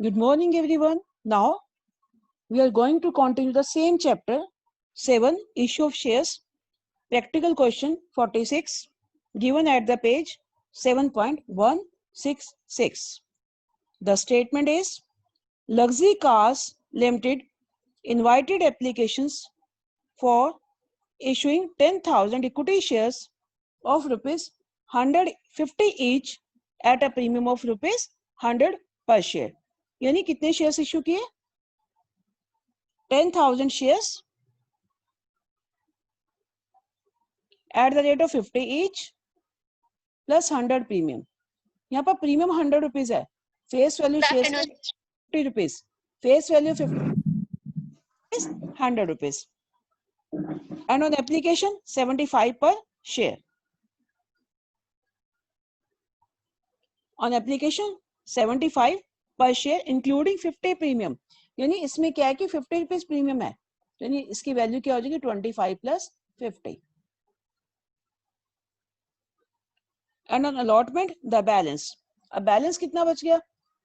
Good morning, everyone. Now we are going to continue the same chapter 7, issue of shares. Practical question 46, given at the page 7.166. The statement is Luxury Cars Limited invited applications for issuing 10,000 equity shares of rupees 150 each at a premium of rupees 100 per share. यानी कितने shares issue किए? 10,000 shares at the rate of 50 each plus 100 premium. यहाँ पर premium 100 rupees है, face value shares 50 rupees, face value 50 100 rupees, and on application 75 पर share. On application 75 पर share including 50 premium. यानी इसमें क्या है कि 50 रुपीज प्रीमियम है, यानी इसकी वैल्यू क्या हो जाएगी 25 plus 50. And on allotment the balance. अब बैलेंस कितना बच गया?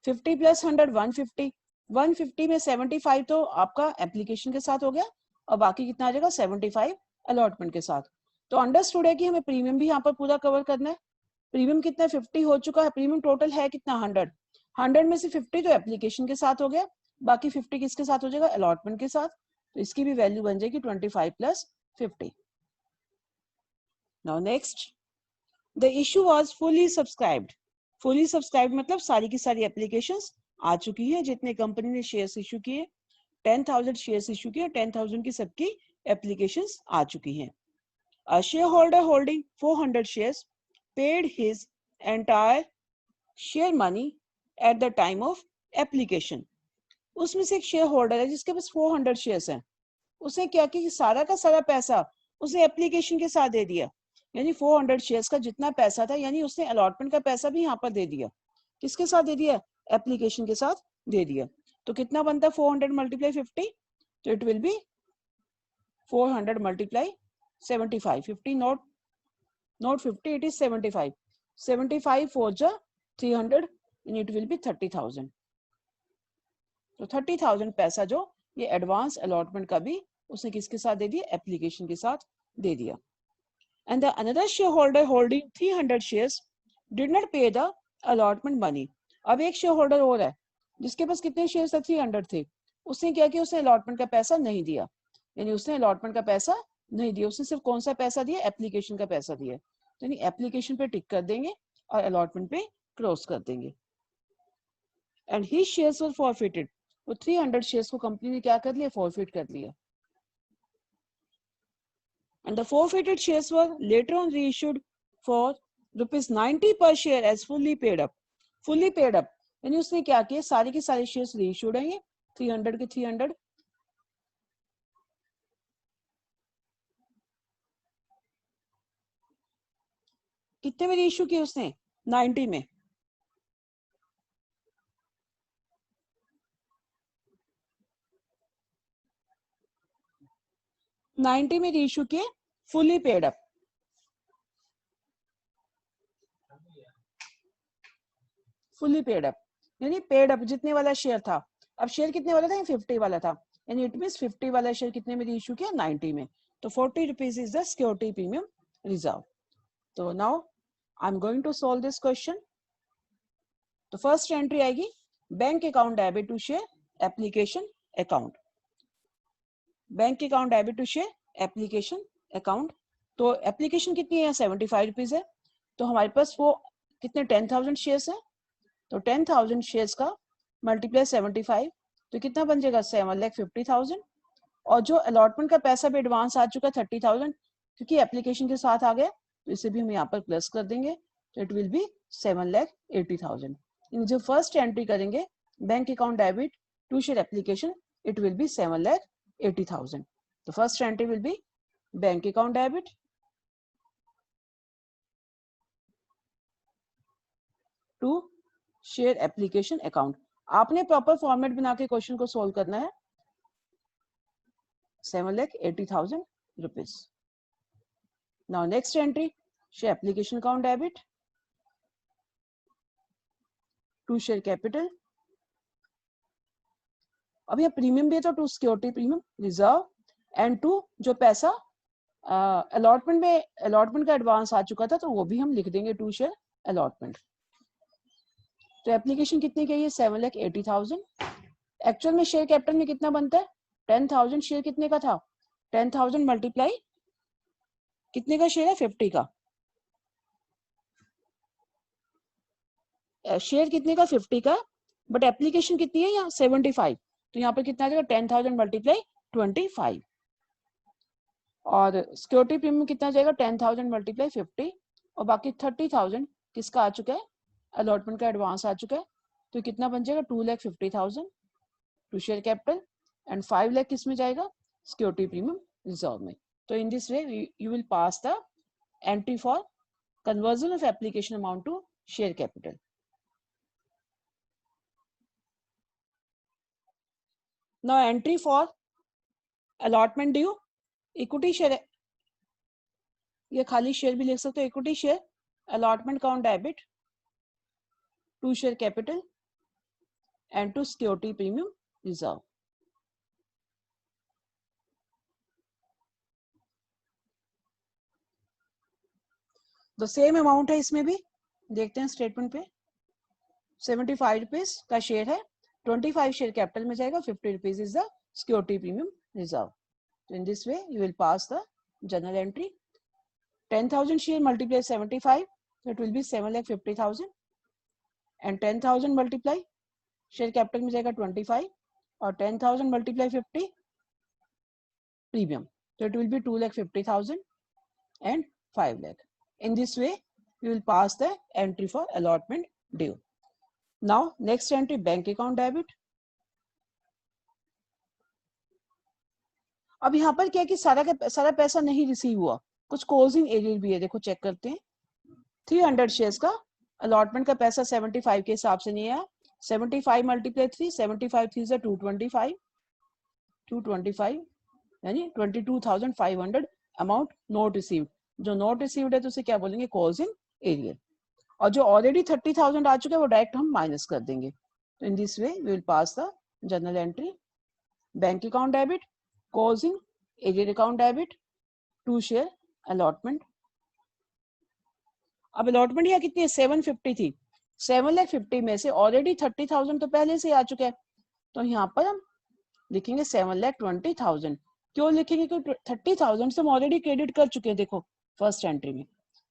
50 प्लस 100 150. 150 में 75 तो आपका एप्लीकेशन के साथ हो गया और बाकी कितना आ जाएगा 75 अलॉटमेंट के साथ. तो अंडरस्टूड है कि हमें प्रीमियम भी यहाँ पर पूरा कवर करना है. प्रीमियम कितना 50 हो चुका है, प्रीमियम टोटल है कितना 100. 100 में से 50 तो एप्लीकेशन के साथ हो गया, बाकी 50 किसके साथ हो जाएगा? अलॉटमेंट के साथ. तो इसकी भी वैल्यू बन जाएगी 25 plus 50. Now next, the issue was fully subscribed. Fully subscribed मतलब सारी की सारी एप्लीकेशंस आ चुकी है, जितने कंपनी ने शेयर्स इशू किए, 10,000 शेयर्स इशू किए, 10,000 की सबकी एप्लीकेशंस आ चुकी हैं. A shareholder holding 400 shares paid his entire share money at the time of application. उसमें से एक शेयर होल्डर है जिसके पास 400 शेयर्स हैं. उसने क्या किया? सारा का सारा पैसा उसने एप्लीकेशन के साथ दे दिया. यानी 400 शेयर्स का जितना पैसा था, यानी उसने अलॉटमेंट का पैसा भी यहाँ पर दे दिया. किसके साथ दे दिया? एप्लीकेशन के साथ दे दिया. तो कितना बनता है 400 मल्टीप्लाई 50? तो it will B 400 multiply 75. 50 not 50, it is 75. 75 for the 300 and it will be 30,000. तो 30,000 पैसा जो ये एडवांस अलॉटमेंट का भी उसने किसके साथ दे दिया? एप्लीकेशन के साथ दे दिया. And the another shareholder holding 300 shares did not pay the allotment money. अब एक शेयर होल्डर और है जिसके पास कितने शेयर्स थे? 300 थे. उसने क्या किया? उसने अलॉटमेंट का पैसा नहीं दिया. यानी उसने अलॉटमेंट का पैसा नहीं दिया, उसने सिर्फ कौन सा पैसा दिया? एप्लीकेशन का पैसा दिया. यानी एप्लीकेशन पे टिक कर देंगे और अलॉटमेंट पे क्रॉस कर देंगे. And he shares were forfeited. वो 300 शेयर्स को कंपनी ने क्या कर लिया? फॉरफिट कर लिया. And the forfeited shares were later on reissued for rupees 90 per share as fully paid up. Fully paid up यानी उसने क्या किया? सारी की सारी शेयर्स रीइश्यूड हैं, ये 300 के 300. कितने में रीइश्यू किए उसने? 90 में. $90 में रीइश्यू किए, fully paid up. Fully paid up यानी पेड अप जितने वाला शेयर था. अब शेयर कितने वाला था? 50 वाला था. यानी इट मींस 50 वाला शेयर कितने में रीइश्यू किया? 90 में. तो 40 rupees is the security premium reserve. तो now I am going to solve this question. तो फर्स्ट एंट्री आएगी bank account debit to share application account. Bank account debit to share application account. तो application कितनी है? 75 rupees है. तो हमारे पास वो कितने 10,000 शेयर्स है. तो 10,000 शेयर्स का मल्टीप्लाई 75 तो कितना बन जाएगा? 7,50,000. और जो अलॉटमेंट का पैसा भी एडवांस आ चुका 30,000 क्योंकि एप्लीकेशन के साथ आ गया, तो इसे भी हम यहाँ पर प्लस कर देंगे. तो इट विल बी 7,80,000. जो फर्स्ट एंट्री करेंगे bank account debit to share application, it will be 7,80,000. तो first entry will be bank account debit to share application account. आपने प्रॉपर फॉर्मेट बना के क्वेश्चन को सोल्व करना है. 7,80,000 rupees. Now next entry share application account debit to share capital अब ये premium भी है तो to security premium reserve and to जो पैसा अलॉटमेंट में अलॉटमेंट का एडवांस आ चुका था तो वो भी हम लिख देंगे टू शेयर अलॉटमेंट। तो एप्लीकेशन कितनी की है 7,80,000। एक्चुअल में शेयर कैपिटल में कितना बनता है 10,000। शेयर कितने का था 10,000 मल्टीप्लाई कितने का शेयर है 50 का। शेयर कितने का 50 का बट एप्लीकेशन कितनी है यहाँ 75। तो यहाँ पर कितना आ जाएगा 10,000 मल्टीप्लाई 25 और सिक्योरिटी प्रीमियम कितना जाएगा 10,000 मल्टीप्लाई 50 और बाकी 30,000 किसका आ चुका है अलॉटमेंट का एडवांस आ चुका है। तो कितना बन जाएगा 2,50,000 टू शेयर कैपिटल एंड 5 लाख किस में जाएगा सिक्योरिटी प्रीमियम रिजर्व में। तो in this way you will pass the entry for conversion of application amount to share capital. Now entry for allotment due equity share, ये खाली शेयर भी लिख सकते हो equity share allotment count debit to share capital and to security premium reserve. तो same amount है इसमें भी, देखते हैं स्टेटमेंट पे। 75 रुपीज का शेयर है, 25 शेयर कैपिटल में जाएगा, 50 rupees is the security premium reserve. तो in this way you will pass the journal entry 10,000 share multiply 75 so it will be 7,50,000 and 10,000 multiply share capital में जाएगा 25 और 10,000 मल्टीप्लाई 50 premium so it will be 2,50,000 and 5 lakh. In this way you will pass the entry for allotment due. Now next entry bank account debit. अब यहाँ पर क्या है कि सारा पैसा नहीं रिसीव हुआ, कुछ क्लोजिंग एरियर भी है, देखो चेक करते हैं। 300 शेयर्स का अलॉटमेंट का पैसा 75 के हिसाब से नहीं आया, 75 मल्टीप्लाई 3, 75 3 से 225 यानी 22,500 अमाउंट नॉट रिसीव्ड। जो नॉट रिसीव्ड है तो उसे क्या बोलेंगे क्लोजिंग एरियर, और जो ऑलरेडी 30,000 आ चुका है वो डायरेक्ट हम माइनस कर देंगे। तो in this way we will pass the journal entry bank account debit closing arrear account debit to share allotment. अब अलॉटमेंट यहाँ कितनी है 750 थी, 7,50,000 में से ऑलरेडी 30,000 तो पहले से आ चुका है, तो यहाँ पर हम लिखेंगे 7,20,000। क्यों लिखेंगे क्योंकि 30,000 से हम ऑलरेडी क्रेडिट कर चुके हैं। देखो फर्स्ट एंट्री में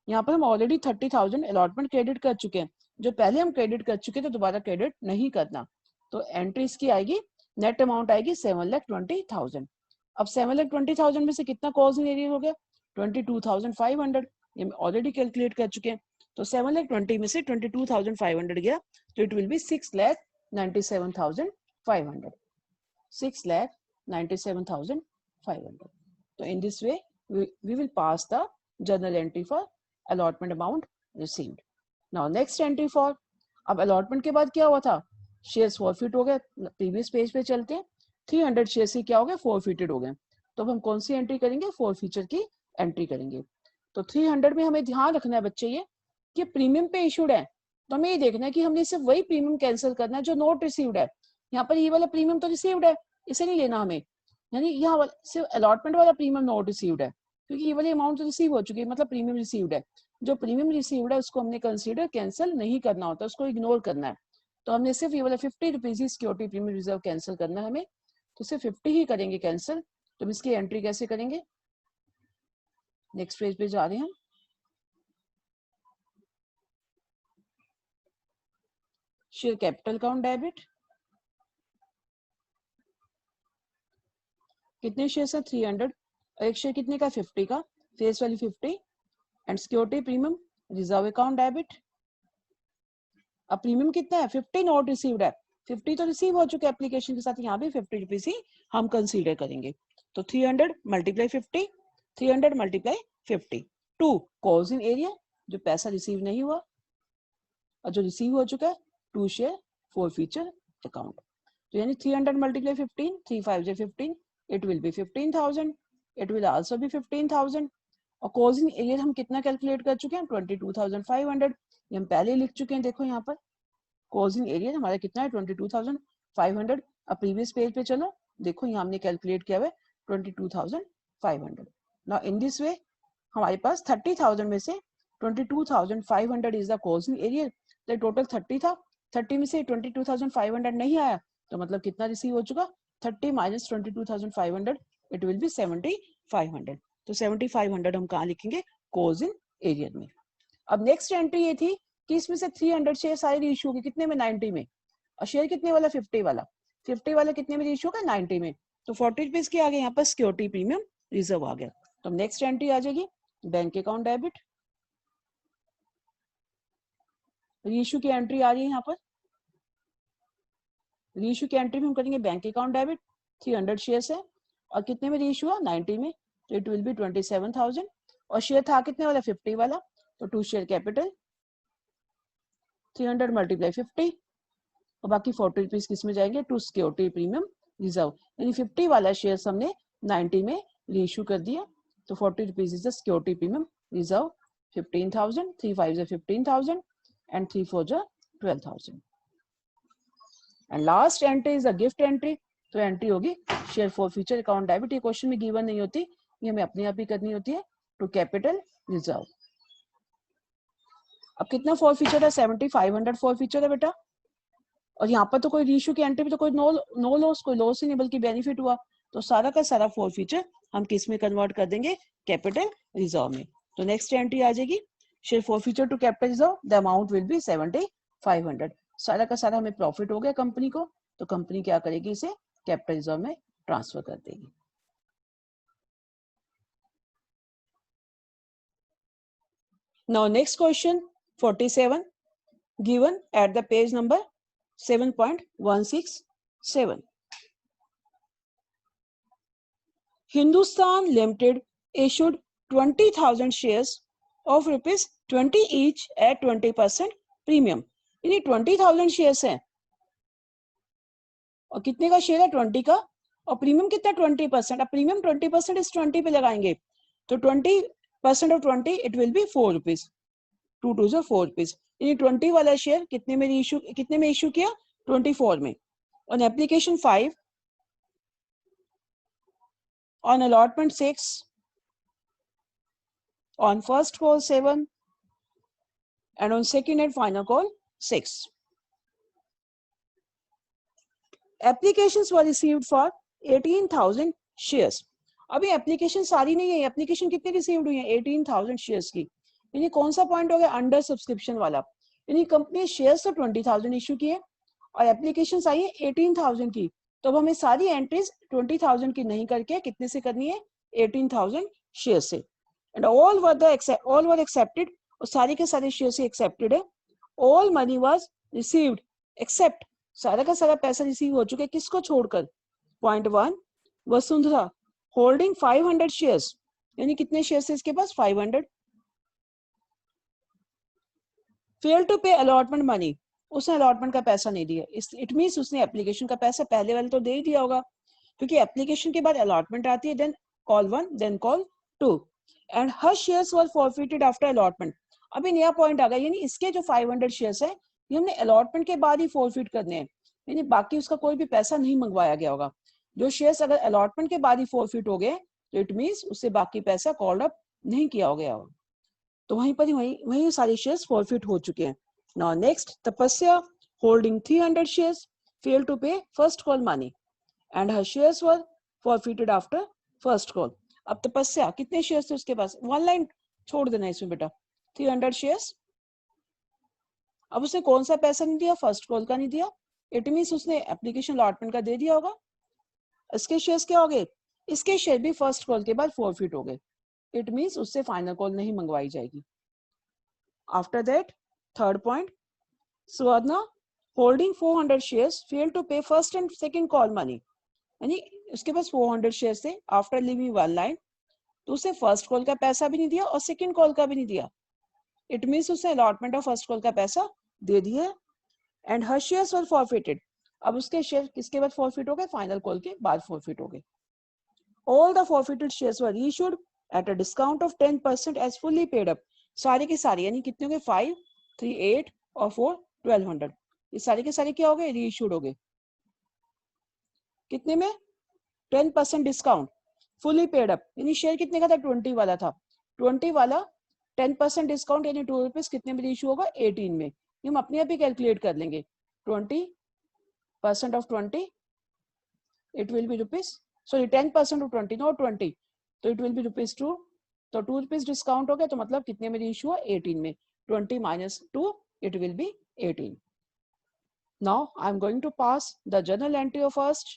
यहाँ पर हम ऑलरेडी 30,000 अलॉटमेंट क्रेडिट कर चुके हैं, जो पहले हम क्रेडिट कर चुके तो दोबारा क्रेडिट नहीं करना। तो एंट्री इसकी आएगी नेट अमाउंट आएगी 7,20,000। अब 7,20,000 में से कितना क्लोजिंग एरियर हो गया 22,500, ये ऑलरेडी कैलकुलेट कर चुके हैं। तो 7,20,000 में से 22,500 गया तो इट विल बी 6,97,500, 6,97,500। तो in this way we will pass the journal entry for allotment amount received. Now next entry for, अब allotment के बाद क्या हुआ था शेयर्स फॉरफिट हो गए। प्रीवियस पेज पे चलते हैं, 300 शेयर्स ही क्या हो गए फॉरफिटेड हो गए। तो अब हम कौन सी एंट्री करेंगे फॉरफीचर की एंट्री करेंगे। तो 300 में हमें ध्यान रखना है बच्चे ये कि प्रीमियम पे इशूड है, तो हमें ये देखना है कि हमने सिर्फ वही प्रीमियम कैंसिल करना है जो नॉट रिसीव्ड है। यहाँ पर ये वाला प्रीमियम तो रिसीव्ड है, इसे नहीं लेना हमें, यानी यहाँ सिर्फ अलॉटमेंट वाला प्रीमियम नॉट रिसीव्ड है क्योंकि ये वाली अमाउंट तो रिसीव हो चुकी है, मतलब प्रीमियम रिसीव्ड है। जो प्रीमियम रिसीव्ड है उसको हमने कंसीडर कैंसिल नहीं करना होता, उसको इग्नोर करना है। तो हमने सिर्फ ये वाला 50 रुपीज ही सिक्योरिटी प्रीमियम रिजर्व कैंसिल करना है हमें, तो सिर्फ 50 ही करेंगे कैंसिल। तो हम इसकी एंट्री कैसे करेंगे, नेक्स्ट पेज पे जा रहे हैं। शेयर कैपिटल अकाउंट डेबिट, कितने शेयर है 300, एक शेयर कितने का 50 का, face value 50 and security premium reserve account debit. अब प्रीमियम कितना है 50 नॉट रिसीव्ड है, 50 तो रिसीव हो चुके एप्लीकेशन के साथ, यहाँ भी 50 रुपीज ही हम कंसीडर करेंगे। तो 300 multiply 50, 300 multiply 50 to closing area जो पैसा रिसीव नहीं हुआ और जो रिसीव हो चुका है टू शेयर फॉरफीचर अकाउंट। तो यानी 300 multiply 15, 3 5 15, it will be 15,000, it will also be 15,000। और क्लोजिंग एरियर हम कितना कैलकुलेट कर चुके हैं 22,500, ये हम पहले लिख चुके हैं। देखो यहाँ पर क्लोजिंग एरियर हमारा कितना है 22,500 अब प्रीवियस पेज पे चलो, देखो यहाँ हमने कैलकुलेट किया हुआ 22,500। नाउ इन दिस वे हमारे पास 30,000 में से 22,500 इज द क्लोजिंग एरियर। तो टोटल 30 था, 30 में से 22,500 नहीं आया, तो मतलब कितना रिसीव हो चुका, 30 माइनस 22,500, इट विल बी 7,500। तो 7,500 हम कहाँ लिखेंगे, क्लोजिंग एरियर में। अब नेक्स्ट एंट्री ये थी कि इसमें से 300 शेयर सारे इशू होगी कितने में, 90 में, और शेयर कितने वाला, 50 वाला, 50 वाला कितने में इशू होगा, 90 में। तो 40 रुपीज के आ गए यहाँ पर सिक्योरिटी प्रीमियम रिजर्व आ गया। तो नेक्स्ट एंट्री आ जाएगी बैंक अकाउंट डेबिट, रीइश्यू की एंट्री आ रही है यहाँ पर, रीइश्यू की एंट्री में हम करेंगे बैंक अकाउंट डेबिट, 300 शेयर्स है और कितने में रीइश्यू हुआ, 90 में, तो इट विल बी 27,000, और शेयर था कितने वाला, 50 वाला, तो 2 शेयर कैपिटल 300 मल्टीप्लाई 50, और बाकी 40 रुपीज किस में जाएंगे, टू सिक्योरिटी प्रीमियम रिजर्व। यानी 50 वाला शेयर हमने 90 में रीइश्यू कर दिया, तो 40 rupees is the security premium reserve. 15,000, 3 5 15,000 and 3 4 12,000। And last entry is the gift entry, तो एंट्री होगी share for future account debit. ये क्वेश्चन में गिवन नहीं होती, ये हमें अपने आप ही करनी होती है, टू कैपिटल रिजर्व। अब कितना फॉर फ्यूचर है, 7,500 फॉर फ्यूचर है बेटा, और यहाँ पर तो कोई रीइश्यू की एंट्री में तो कोई नो लॉस, कोई लॉस ही नहीं बल्कि बेनिफिट हुआ, तो सारा का सारा फॉर फ्यूचर हम किस में कन्वर्ट कर देंगे, कैपिटल रिजर्व में। तो नेक्स्ट एंट्री आ जाएगी share forfeiture to capital reserve, the amount will be 7,500। सारा का सारा हमें प्रॉफिट हो गया कंपनी को, तो कंपनी क्या करेगी, इसे कैपिटल रिजर्व में ट्रांसफर कर देगी। Now next question 47 given at the page number 7.167। Hindustan Limited issued 20,000 shares of ₹20 each at 20% premium। यानी 20,000 शेयर्स हैं और कितने का शेयर है, 20 का, और प्रीमियम कितना, 20%। अब प्रीमियम 20% इस 20 पे लगाएंगे, तो 20% of 20 it will B 4 rupees, 2 2 4 rupees. यानी 20 वाला शेयर कितने में इशू, कितने में इशू किया, 24 में। On application 5, on allotment 6, on first call 7, and on second and final call 6. Applications were received for 18,000 shares। अभी एप्लीकेशन सारी नहीं है, एप्लीकेशन कितनी रिसीव्ड हुई है, 18,000 शेयर्स की। यानी कौन सा पॉइंट हो गया, अंडर सब्सक्रिप्शन वाला। यानी कंपनी शेयर्स तो 20,000 इशू किए और एप्लीकेशंस आई है 18,000 की, तो अब हमें सारी एंट्रीज 20,000 की नहीं करके कितने से करनी है, 18,000 शेयर से। एंड ऑल वर एक्सेप्टेड, और सारे के सारे शेयर से एक्सेप्टेड है। All money was received accept, सारा का सारा पैसा रिसीव हो चुका है, किसको छोड़कर, पॉइंट 1 वसुंधरा होल्डिंग 500 शेयर्स, यानी कितने शेयर्स है इसके पास, 500। फेल टू पे अलॉटमेंट मनी, उसने अलॉटमेंट का पैसा नहीं दिया, इट मींस उसने एप्लीकेशन का पैसा पहले वाले तो दे ही दिया होगा, क्योंकि एप्लीकेशन के बाद अलॉटमेंट आती है, then call 1 then call 2, and her shares were forfeited after allotment. अभी नया पॉइंट आ गया, यानी इसके जो 500 शेयर्स है ये हमने अलॉटमेंट के बाद ही फॉरफिट करने हैं, यानी बाकी उसका कोई भी पैसा नहीं मंगवाया गया होगा। जो शेयर्स अगर अलॉटमेंट के बाद ही फॉरफिट हो गए, तो इट मींस उससे बाकी पैसा कॉल्ड अप नहीं किया हो गया होगा, तो वहीं पर ही वहीं सारे शेयर्स फॉरफिट हो चुके हैं। नाउ नेक्स्ट तपस्या holding 300 shares fail to pay first call money and her shares were forfeited after first call. अब तपस्या कितने शेयर्स थे उसके पास, 1 लाइन छोड़ देना इसमें बेटा, 300 शेयर्स। अब उसने कौन सा पैसा नहीं दिया, फर्स्ट कॉल का नहीं दिया, इट मींस उसने एप्लीकेशन अलॉटमेंट का दे दिया होगा। इसके शेयर्स क्या हो गए, इसके शेयर भी फर्स्ट कॉल के बाद फॉरफिट हो गए, इट मींस उससे फाइनल कॉल नहीं मंगवाई जाएगी। After that third point, Swarna holding 400 shares fail to pay first and second call money, यानी उसके पास 400 शेयर्स थे, आफ्टर लिविंग 1 लाइन, तो उसे फर्स्ट कॉल का पैसा भी नहीं दिया और सेकंड कॉल का भी नहीं दिया, इट मींस उसने अलॉटमेंट ऑफ फर्स्ट कॉल का पैसा दे दिया, and her shares were forfeited. अब उसके शेयर किसके बाद फॉरफिट हो गए, फाइनल कॉल के बाद फॉरफिट हो गए। All the forfeited shares were reissued at a discount of 10% as fully paid up. सारे के सारे यानी कितने हो गए, 5 3 8 और 4 1200, ये सारे के सारे क्या हो गए, रीइश्यूड हो गए। कितने में? 10% डिस्काउंट, फुली पेड अप, यानी शेयर कितने का था? 20 वाला था। 20 वाला 10% डिस्काउंट यानी 2 रुपीज कितने में इशू होगा? 18 में। ये हम अपने आप ही कैलकुलेट कर लेंगे। 20% of 20 it will B rupees, sorry 10% of 20 not 20, तो इट विल बी रुपीज 2। तो 2 रुपीज डिस्काउंट हो गया, तो मतलब कितने में इशू हुआ? 18 में। 20 minus 2 it will be 18. Now I am going to pass the journal entry of first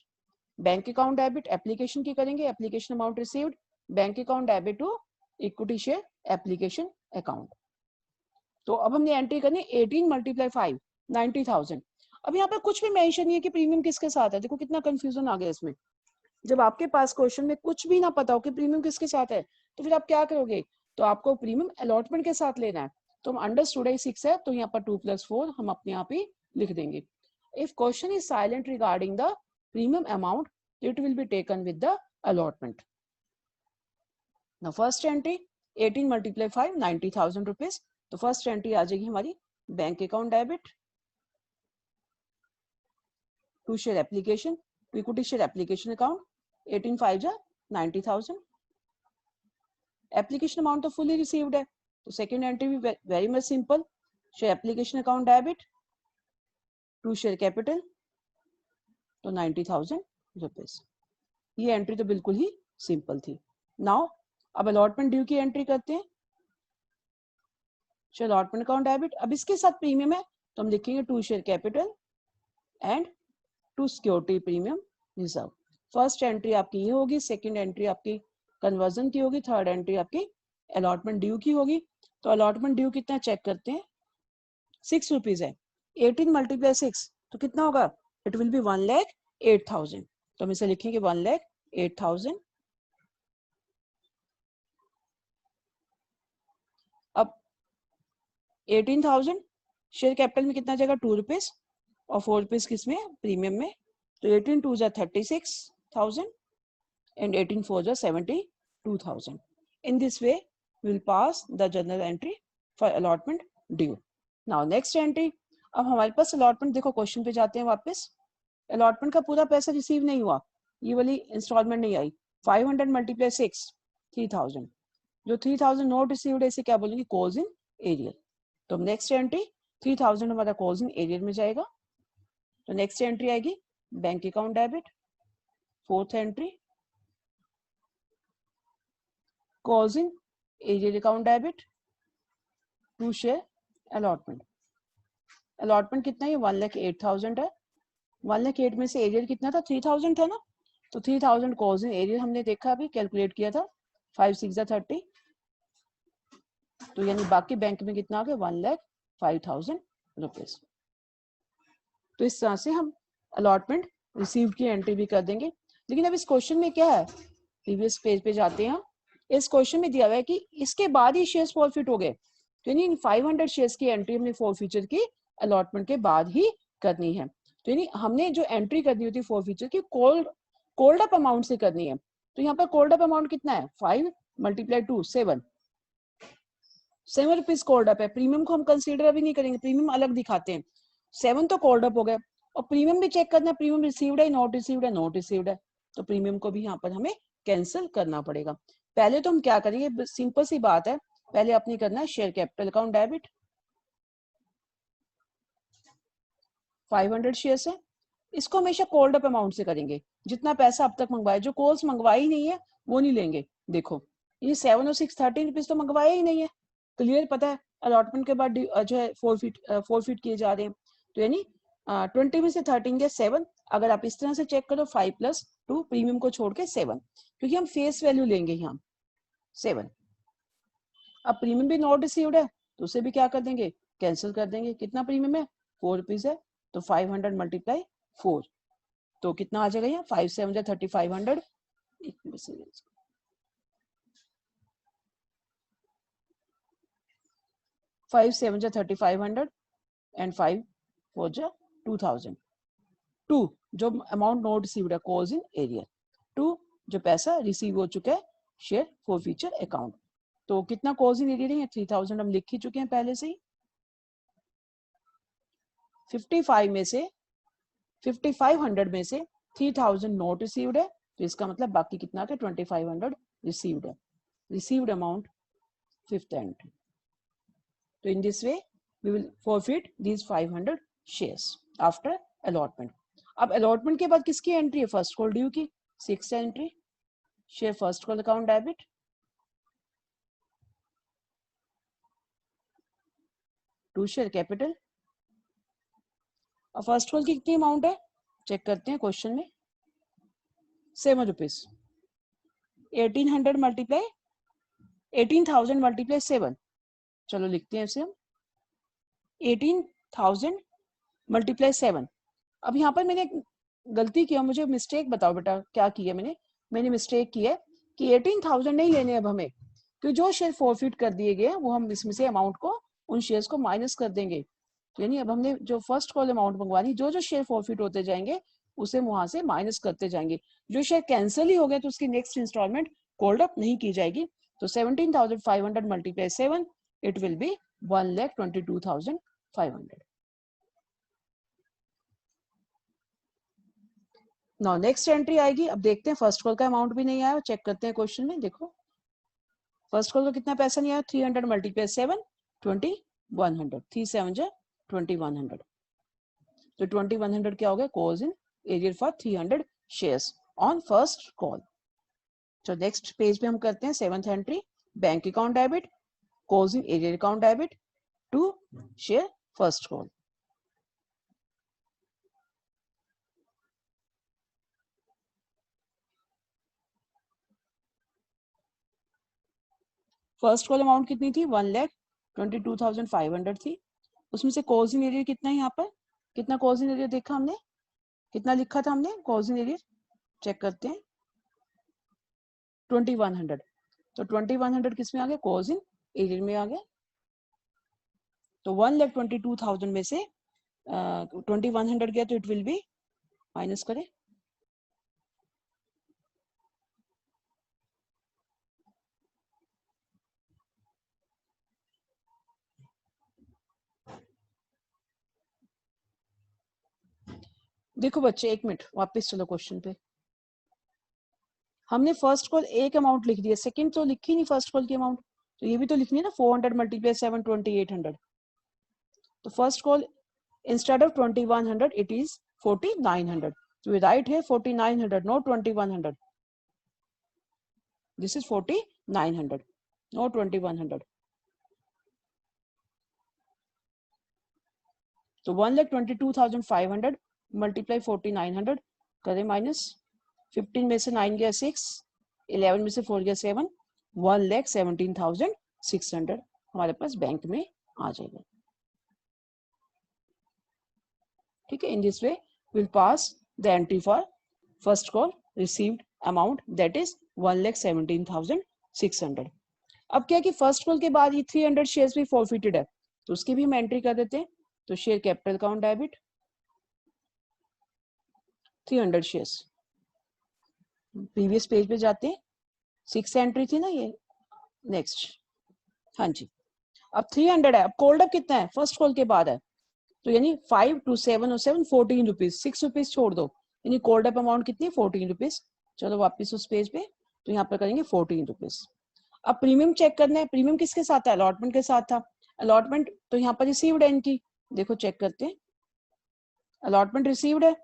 bank account debit application की करेंगे, application amount received, bank account debit to equity share application account. तो अब हमने entry करनी 18 multiply 5 90,000। अब यहाँ पे कुछ भी मेंशन नहीं है कि प्रीमियम किसके साथ है। देखो कितना कंफ्यूजन आ गया इसमें। जब आपके पास क्वेश्चन में कुछ भी ना पता हो कि प्रीमियम किसके साथ है, तो फिर आप क्या करोगे? तो आपको प्रीमियम अलॉटमेंट के साथ लेना है। तो हम अंडरस्टूड है 6 है, तो यहाँ पर 2 + 4 हम अपने आप ही लिख देंगे। If question is silent regarding the premium amount, it will be taken with the allotment. Now first entry 18 multiply 5 90,000 rupees। तो फर्स्ट एंट्री आ जाएगी हमारी bank account debit to share application to equity share application account 18 5 जा 90,000। Application amount तो fully received है, तो second entry भी very much simple, share application account debit to share capital तो 90,000 रुपीज। ये एंट्री तो बिल्कुल ही सिंपल थी। नाउ अब अलॉटमेंट ड्यू की एंट्री करते हैं। शेयर अलॉटमेंट अकाउंट डेबिट, अब इसके साथ प्रीमियम है तो हम लिखेंगे to share capital and to security premium reserve. First entry आपकी ये होगी, सेकंड एंट्री आपकी कन्वर्जन की होगी, थर्ड एंट्री आपकी अलॉटमेंट ड्यू की होगी। तो अलॉटमेंट ड्यू कितना चेक करते हैं, 6 रुपीज है। 18 मल्टीप्लाई 6 तो कितना होगा? It will B 1,08,000। तो हम इसे लिखेंगे 1,08,000। अब 18,000 शेयर कैपिटल में कितना जाएगा? 2 रुपीज और 4 रुपीज किसमें? प्रीमियम में। तो 18 2 जा 36,000 and 18 4 जा 72,000। In this way we will pass the journal entry for allotment due. Now next entry, अब हमारे पास अलॉटमेंट, देखो क्वेश्चन पे जाते हैं वापस। अलॉटमेंट का पूरा पैसा रिसीव नहीं हुआ, ये वाली इंस्टॉलमेंट नहीं आई। 500 मल्टीप्लाई 6 3,000। जो 3,000 नोट रिसीव्ड है इसे क्या बोलेंगे? Calls in arrear. तो नेक्स्ट एंट्री 3,000 हमारा कॉल्स इन एरियर में जाएगा। तो नेक्स्ट एंट्री आएगी bank account debit. Fourth entry calls in arrear account debit to share allotment. Allotment कितना है? 1,08,000 है। 1,08,000 में से एरियर कितना था? 3,000 था ना। तो 3,000 कॉल्स इन एरियर हमने देखा, अभी कैलकुलेट किया था, 5 6 जा 30। तो यानी बाकी बैंक में कितना आ गया? 1,05,000 रुपीज। तो इस तरह से हम अलॉटमेंट रिसीव्ड की एंट्री भी कर देंगे। लेकिन अब इस क्वेश्चन में क्या है, प्रीवियस पेज पे जाते हैं। इस क्वेश्चन में दिया हुआ है कि इसके बाद ही शेयर्स फॉरफिट हो गए, तो यानी 500 शेयर्स की एंट्री हमने फॉरफीचर की अलॉटमेंट के बाद ही करनी है। तो यानी हमने जो एंट्री करनी होती है फॉरफीचर की कोल्ड अप अमाउंट से करनी है। तो यहाँ पर कोल्ड अप अमाउंट कितना है? 5 मल्टीप्लाई 2 7 रुपीज कोल्ड अप है। प्रीमियम को हम कंसीडर अभी नहीं करेंगे, प्रीमियम अलग दिखाते हैं। 7 तो कोल्ड अप हो गए, और प्रीमियम भी चेक करना है, प्रीमियम रिसीव्ड है नोट रिसीव्ड है? नोट रिसीव्ड है। तो प्रीमियम को भी यहाँ पर हमें कैंसिल करना पड़ेगा। पहले तो हम क्या करेंगे, सिंपल सी बात है, पहले अपनी करना है share capital account debit. 500 shares है, इसको हमेशा कोल्ड अप अमाउंट से करेंगे। जितना पैसा अब तक मंगवाया, जो कॉल्स मंगवाई नहीं है वो नहीं लेंगे। देखो ये 7 और 6 13 रुपीज तो मंगवाया ही नहीं है, क्लियर पता है। अलॉटमेंट के बाद जो है फॉरफिट किए जा रहे हैं। तो यानी 20 में से 13 गया 7। अगर आप इस तरह से चेक करो 5 + 2 प्रीमियम को छोड़ के 7, क्योंकि हम फेस वैल्यू लेंगे यहाँ 7। अब प्रीमियम भी नॉट रिसीव्ड है तो उसे भी क्या कर देंगे? कैंसिल कर देंगे। कितना प्रीमियम है? 4 रुपीज है। तो 500 मल्टीप्लाई 4 तो कितना आ जाएगा यहाँ? 5 7 जा 3500। 5 7 जा 3500 एंड 5 4 जा 2000। 2 जो अमाउंट नोट रिसीव्ड है कॉल्स इन एरियर। 2 जो पैसा रिसीव हो चुका है शेयर फॉरफीचर अकाउंट। तो कितना कॉल्स इन एरियर है? 3,000 हम लिख ही चुके हैं पहले से ही। 55 में से 5500 में से 3000 नॉट रिसीव्ड है, तो इसका मतलब बाकी कितना था 2500 रिसीव्ड है. Received amount fifth entry. तो in this way we will forfeit these 500 shares after allotment. अब अलॉटमेंट के बाद किसकी एंट्री है? फर्स्ट कॉल ड्यू की. Sixth entry, share first call account debit. To share capital. और फर्स्ट कॉल की कितनी अमाउंट है चेक करते हैं क्वेश्चन में. 7 रुपीज. 1800 multiply 18,000 multiply 7. चलो लिखते हैं इसे हम. 18,000 मल्टीप्लाई 7. अब यहाँ पर मैंने गलती किया, मुझे मिस्टेक बताओ बेटा क्या किया मैंने. मैंने मिस्टेक की है कि 18,000 नहीं लेने अब हमें, क्योंकि जो शेयर फॉरफिट कर दिए गए वो हम इसमें से अमाउंट को उन शेयर्स को माइनस कर देंगे. यानी अब हमने जो फर्स्ट कॉल अमाउंट मंगवानी, जो जो शेयर फॉरफिट होते जाएंगे उसे वहां से माइनस करते जाएंगे. जो शेयर कैंसिल ही हो गया तो उसकी नेक्स्ट इंस्टॉलमेंट कॉल्ड अप नहीं की जाएगी. तो 17,500 multiply 7 it will B 1,22,500. Now next entry आएगी. अब देखते हैं फर्स्ट कॉल का अमाउंट भी नहीं आया, चेक करते हैं क्वेश्चन में. देखो फर्स्ट कॉल का कितना पैसा नहीं आया. 300 मल्टीप्लाई 7 2100. 3 7 जा 2100. तो 2100 क्या हो गया? Calls in arrear for 300 shares on first call. तो नेक्स्ट पेज पे हम करते हैं seventh entry. Bank account debit, calls in arrear account debit to share first call. First call amount कितनी थी? 1,22,500 थी. उसमें से कॉल्स इन एरियर कितना है? यहाँ पर कितना कॉल्स इन एरियर देखा हमने, कितना लिखा था हमने कॉल्स इन एरियर. चेक करते हैं. 2100. तो 2100 किस में आ गया? कॉल्स इन एरियर में आ गया. तो 1,22,000 में से 2100 गया तो इट विल बी, माइनस करें, देखो बच्चे एक मिनट वापस चलो क्वेश्चन पे. हमने फर्स्ट कॉल एक अमाउंट लिख दिया, सेकंड तो लिखी नहीं फर्स्ट कॉल की अमाउंट. तो ये भी तो लिखनी है ना. 400 मल्टीप्लाई 7 2800. तो first call instead of 2100 it is 4900. So we write here 4900, not 2100. This is 4900, not 2100. So 1,22,500 multiply 4,900 करें माइनस. 15 में से 9 गया 6, 11 में से 4 गया 7, 1,17,600 हमारे पास बैंक में आ जाएगा. ठीक है. इन this way will pass the entry for first call received amount that is 1,17,600. अब क्या कि फर्स्ट कॉल के बाद ये 300 शेयर्स भी फॉरफिटेड है, तो उसकी भी हम एंट्री कर देते हैं. तो share capital account debit 300 shares. Previous page पे जाते हैं. 6 एंट्री थी ना ये. नेक्स्ट, हाँ जी. अब 300 है. अब कॉल्ड अप कितना है? फर्स्ट कॉल के बाद है, तो यानी 5 to 7 और 7 14 रुपीज. 6 रुपीज छोड़ दो, यानी कॉल्ड अप अमाउंट कितनी है? 14 रुपीज. चलो वापिस उस पेज पे. तो यहाँ पर करेंगे 14 रुपीज. अब प्रीमियम चेक करना है. प्रीमियम किसके साथ था? अलॉटमेंट के साथ था. अलॉटमेंट तो यहाँ पर रिसीव्ड है इनकी. देखो चेक करते हैं. अलॉटमेंट रिसीव्ड है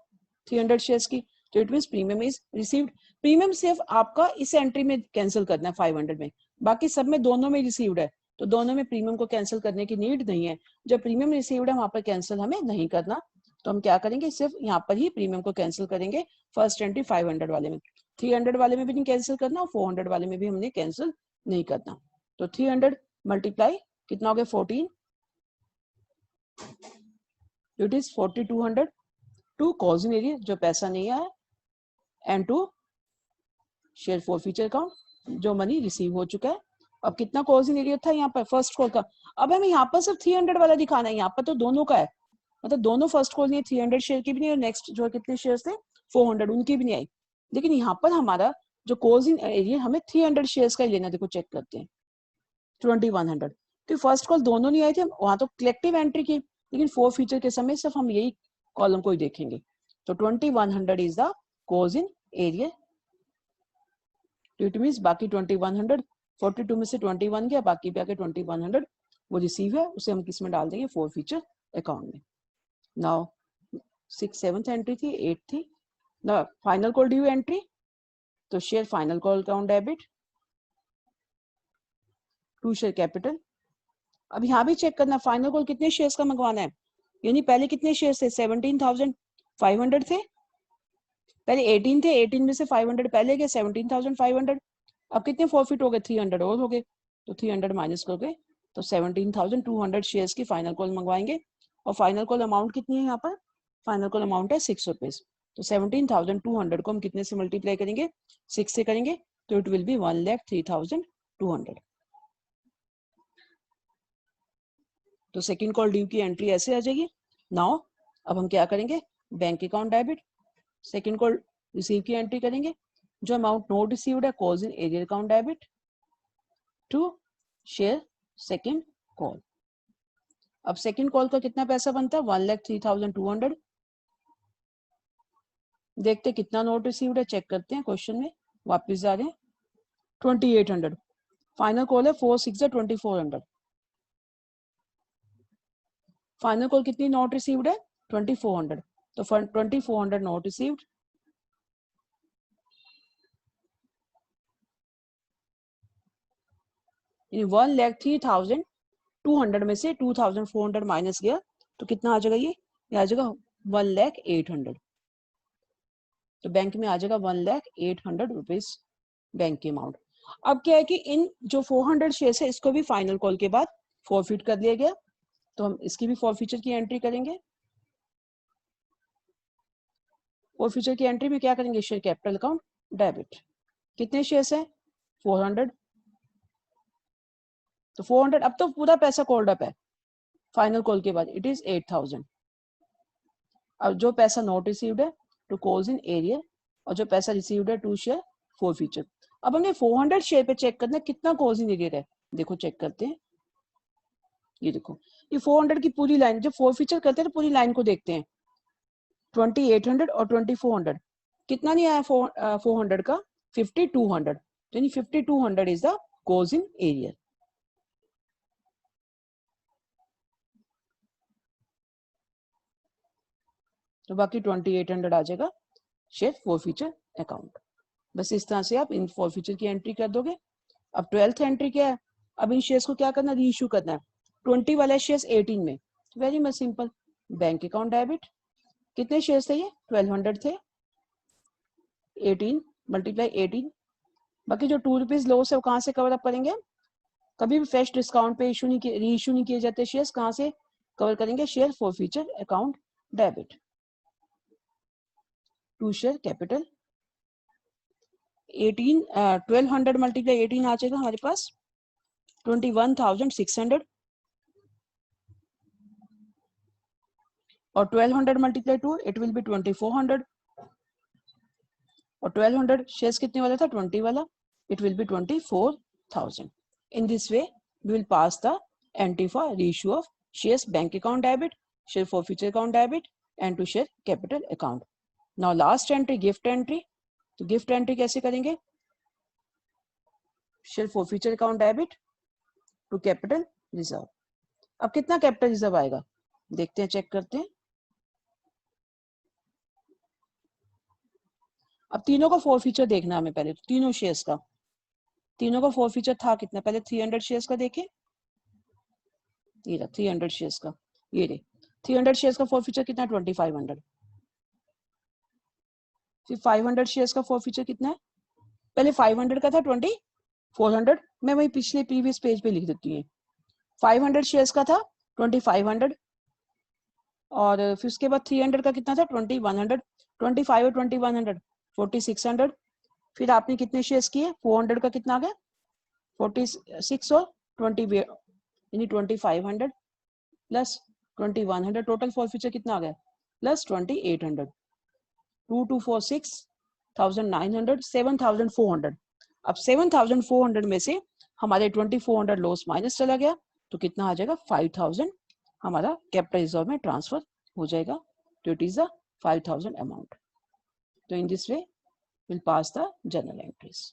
300 शेयर्स की, तो it means premium is received. Premium सिर्फ आपका इस एंट्री में कैंसिल करना है 500 में, बाकी सब में दोनों में रिसीव्ड है. तो दोनों में प्रीमियम को कैंसिल करने की नीड नहीं है. जब प्रीमियम रिसीव्ड है वहां पर कैंसिल हमें नहीं करना. तो हम क्या करेंगे? सिर्फ यहाँ पर ही प्रीमियम को कैंसिल करेंगे. फर्स्ट एंट्री 500 वाले में, 300 वाले में भी नहीं कैंसिल करना और 400 वाले में भी हमने कैंसिल नहीं करना. तो 300 मल्टीप्लाई कितना हो गया? 14. It is 4200 to calls in arrear जो पैसा नहीं आया, and to share forfeiture account जो मनी रिसीव हो चुका है. अब कितना कॉल्स इन एरियर था यहाँ पर फर्स्ट कॉल का? अब हमें यहाँ पर सिर्फ 300 वाला दिखाना है. यहाँ पर तो दोनों का है, मतलब दोनों फर्स्ट कॉल नहीं, 300 शेयर की भी नहीं और नेक्स्ट जो कितने शेयर थे 400 उनकी भी नहीं आई. लेकिन यहाँ पर हमारा जो कॉल्स इन एरियर हमें 300 शेयर का ही लेना. देखो चेक करते हैं 2100. तो फर्स्ट कॉल दोनों नहीं आए थे, वहां तो कलेक्टिव एंट्री की, लेकिन फॉरफिचर के समय सिर्फ हम यही कॉलम को ही देखेंगे. तो 2100 is the calls in arrear. It means बाकी 2100, 42 में से 21 गया, बाकी पे आके 2100 वो रिसीव है, उसे हम किस में डाल देंगे, फोर फीचर अकाउंट में। नाउ 6 7th एंट्री थी, 8 थी। Now final call due entry, तो share final call account debit to share capital. अब यहाँ भी चेक करना फाइनल कॉल कितने शेयर्स का मंगवाना है, यानी पहले कितने शेयर्स थे, 17,500 थे, पहले 18 थे, 18 में से 500 पहले गए, 17,500। अब कितने फॉरफिट हो गए, 300 और हो गए, तो 300 माइनस करके तो 17,200 शेयर्स की फाइनल कॉल मंगवाएंगे। और फाइनल कॉल अमाउंट कितनी है यहाँ पर, फाइनल कॉल अमाउंट है 6 रुपीज। तो 17,200 को हम कितने से मल्टीप्लाई करेंगे, 6 से करेंगे, तो इट विल बी 1,03,200। तो सेकंड कॉल ड्यू की एंट्री ऐसे आ जाएगी। नाउ अब हम क्या करेंगे, bank account debit, second call receive की एंट्री करेंगे, जो अमाउंट नोट रिसीव्ड है calls in arrear account debit to share second call. अब सेकंड कॉल का कितना पैसा बनता है, 1,03,200। देखते कितना नोट रिसीव्ड है, चेक करते हैं, क्वेश्चन में वापस जा रहे हैं, 2800। फाइनल कॉल है 4 6 2400। फाइनल कॉल कितनी नोट रिसीव्ड है, 2400, तो 2400 नोट रिसीव्ड, यानी 1,03,200 में से 2,400 माइनस गया, तो कितना आ जाएगा, ये आ जाएगा 1,08,000। तो बैंक में आ जाएगा 1,08,000 रुपीज बैंक की अमाउंट। अब क्या है कि इन जो 400 शेयर्स है इसको भी फाइनल कॉल के बाद फॉरफिट कर दिया गया, तो हम इसकी भी फॉरफीचर की एंट्री करेंगे। फॉरफीचर की एंट्री में क्या करेंगे, शेयर कैपिटल अकाउंट डेबिट। कितने शेयर्स है, 400, तो 400, अब तो पूरा पैसा कॉल्ड अप है फाइनल कॉल के बाद, इट इज 8,000। अब जो पैसा नोट रिसीव्ड है टू कॉज इन एरियर, और जो पैसा रिसीव्ड है टू शेयर फॉरफीचर। अब हमने 400 शेयर पे चेक करना है कितना कॉज इन एरियर है, देखो चेक करते हैं, ये देखो ये 400 की पूरी लाइन, जब फॉरफीचर करते हैं तो पूरी लाइन को देखते हैं, 2800 और 2400, कितना नहीं आया 400 का, 5200, यानी 5200 is the cause in arrear. तो बाकी 2800 आ जाएगा शेयर फॉरफीचर अकाउंट। बस इस तरह से आप इन फॉरफीचर की एंट्री कर दोगे। अब 12th एंट्री क्या है, अब इन शेयर्स को क्या करना, री इशू करना है। 20 वाला शेयर्स 18 में, very much simple, bank account debit, कितने शेयर्स थे ये, 1200 थे, 18 मल्टीप्लाई 18, बाकी जो 2 रुपीज लॉस है वो कहाँ से कवर अप करेंगे, कभी भी फ्रेश डिस्काउंट पे इशू नहीं, री इशू नहीं किए जाते शेयर्स, कहाँ से कवर करेंगे, share forfeiture account debit to share capital. 1200 multiply 18 आ जाएगा हमारे पास 21,600, और 1200 मल्टीप्लाई 2 इट विल बी 2400, और 1200 शेयर्स कितने वाला था, 20 वाला, it will be 24,000। In this way we will pass the entry for reissue of shares bank account debit, share forfeiture account debit and to share capital account. Now last entry gift entry, तो gift entry कैसे करेंगे, share forfeiture account debit to capital reserve. अब कितना capital reserve आएगा, देखते हैं, check करते हैं। अब तीनों का फॉरफीचर देखना है हमें पहले, तो तीनों शेयर्स का, तीनों का फॉरफीचर था कितना, पहले 300 शेयर्स का देखें, ये रहा 300 शेयर्स का, ये रे 300 शेयर्स का फॉरफीचर कितना है, 2500। फिर 500 शेयर्स का फॉरफीचर कितना है, पहले 500 का था 2400, मैं वही पिछले प्रीवियस पेज पे लिख देती हूँ। 500 शेयर्स का था 2500, और फिर उसके बाद 300 का कितना था 2100, 25 और 2100 4600। फिर आपने कितने शेयर्स किए, 400 का कितना आ गया 46 और 20 यानी 2500 प्लस 2100, टोटल फॉरफीचर कितना आ गया प्लस 2800, 2246,900, 7400। अब 7400 में से हमारे 2400 लॉस माइनस चला गया, तो कितना आ जाएगा 5000 हमारा कैपिटल रिजर्व में ट्रांसफर हो जाएगा, तो इट इज द 5000 अमाउंट। तो in this way we'll pass the journal entries.